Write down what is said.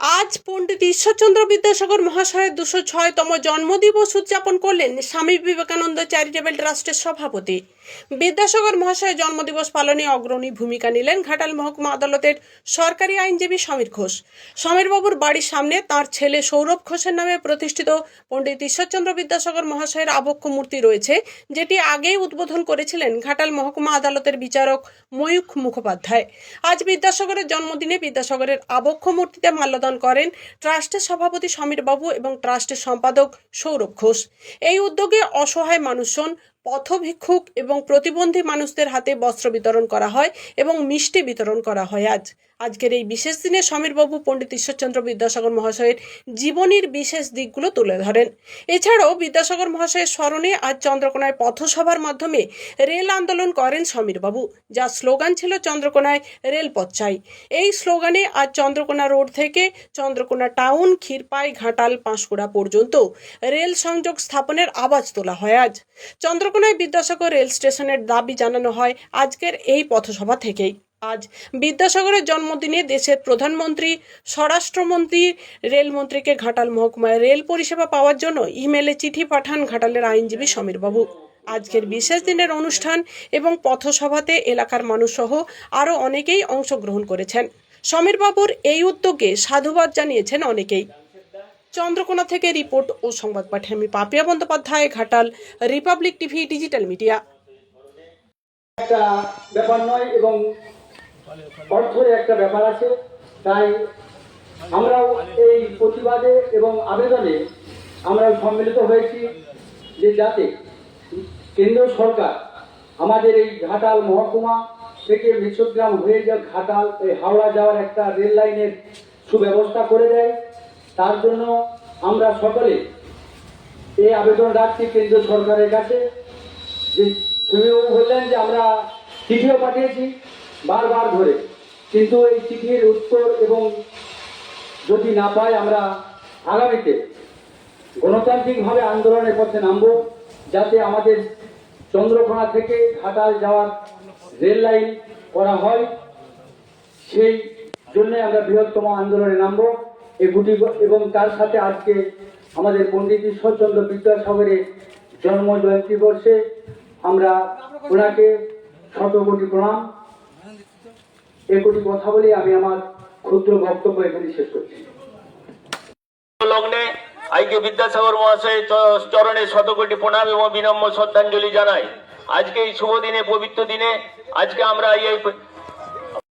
আজ পণ্ডিত ঈশ্বরচন্দ্র বিদ্যাসাগর মহাশয়ের ২০৬তম জন্মদিবস উদযাপন করলেন স্বামী বিবেকানন্দ চ্যারিটেবল ট্রাস্টের সভাপতি। বিদ্যাসাগর মহাশয়ের জন্মদিবস পালনে অগ্রণী ভূমিকা নিলেন ঘাটাল মহকুমা আদালতের সরকারি আইনজীবী সমীর ঘোষ। সমীরবাবুর বাড়ির সামনে তাঁর ছেলে সৌরভ ঘোষের নামে প্রতিষ্ঠিত পণ্ডিত ঈশ্বরচন্দ্র বিদ্যাসাগর মহাশয়ের আবক্ষ মূর্তি রয়েছে, যেটি আগেই উদ্বোধন করেছিলেন ঘাটাল মহকুমা আদালতের বিচারক ময়ূখ মুখোপাধ্যায়। আজ বিদ্যাসাগরের জন্মদিনে বিদ্যাসাগরের আবক্ষ মূর্তিতে মাল্যদান করেন ট্রাস্টের সভাপতি সমীরবাবু এবং ট্রাস্টের সম্পাদক সৌরভ ঘোষ। এই উদ্যোগে অসহায় মানুষজন, পথভিক্ষুক এবং প্রতিবন্ধী মানুষদের হাতে বস্ত্র বিতরণ করা হয় এবং মিষ্টি বিতরণ করা হয়। আজকের এই বিশেষ দিনে সমীরবাবু পণ্ডিত ঈশ্বরচন্দ্র বিদ্যাসাগর মহাশয়ের জীবনীর বিশেষ দিকগুলো তুলে ধরেন। এছাড়াও বিদ্যাসাগর মহাশয়ের স্মরণে আজ চন্দ্রকোনায় পথসভার মাধ্যমে রেল আন্দোলন করেন সমীরবাবু, যার স্লোগান ছিল চন্দ্রকোনায় রেলপথ চাই। এই স্লোগানে আজ চন্দ্রকোনা রোড থেকে চন্দ্রকোনা টাউন, ক্ষীরপাই, ঘাটাল, পাঁশকুড়া পর্যন্ত রেল সংযোগ স্থাপনের আওয়াজ তোলা হয়। আজ চন্দ্রকোনায় বিদ্যাসাগর রেল স্টেশনের দাবি জানানো হয় আজকের এই পথসভা থেকেই। আজ বিদ্যাসাগরের জন্মদিনে দেশের প্রধানমন্ত্রী, স্বরাষ্ট্রমন্ত্রী, রেলমন্ত্রীকে ঘাটাল মহকুমায় রেল পরিষেবা পাওয়ার জন্য ইমেলে চিঠি পাঠান ঘাটালের আইনজীবী সমীরবাবু। আজকের বিশেষ দিনের অনুষ্ঠান এবং পথসভাতে এলাকার মানুষ সহ আরও অনেকেই অংশগ্রহণ করেছেন। সমীরবাবুর এই উদ্যোগে সাধুবাদ জানিয়েছেন অনেকেই। চন্দ্রকোনা থেকে রিপোর্ট ও সংবাদ পাঠে আমি Papiya Bandyopadhyay, Ghatal, Republic TV digital media. একটা ব্যাপার নয় এবং অর্থের একটা ব্যাপার আছে, তাই আমরাও এই প্রতিবাদে এবং আবেদনে আমরা সম্মিলিত হয়েছি যে যাতে কেন্দ্র সরকার আমাদের এই ঘাটাল মহকুমা থেকে মিশ্রগ্রাম হয়ে যা ঘাটাল হাওড়া যাওয়ার একটা রেল লাইনের সুব্যবস্থা করে দেয়। তার জন্য আমরা সকলে এই আবেদন রাখছি কেন্দ্র সরকারের কাছে। যে সুমিবাবু বললেন যে আমরা চিঠিও পাঠিয়েছি বারবার ধরে, কিন্তু এই চিঠির উত্তর এবং যদি না পাই আমরা আগামীতে গণতান্ত্রিকভাবে আন্দোলনের পথে নামব, যাতে আমাদের চন্দ্রকোনা থেকে ঘাটাল যাওয়ার রেল লাইন করা হয়। সেই জন্য আমরা বৃহত্তম আন্দোলনে নামব এগুটি। এবং তার সাথে আজকে আমাদের পণ্ডিত ঈশ্বরচন্দ্র বিদ্যাসাগরের জন্ম জয়ন্তী বর্ষে আমরা ওনাকে শত কোটি প্রণাম। এগুলি কথা বলে আমি আমার ক্ষুদ্র বক্তব্য এখানে শেষ করছি। লগ্নে আজকে বিদ্যাসাগর মহাশয়ের চরণে শত কোটি প্রণাম এবং বিনম্র শ্রদ্ধাঞ্জলি জানাই। আজকে এই শুভ দিনে, পবিত্র দিনে আজকে আমরা এই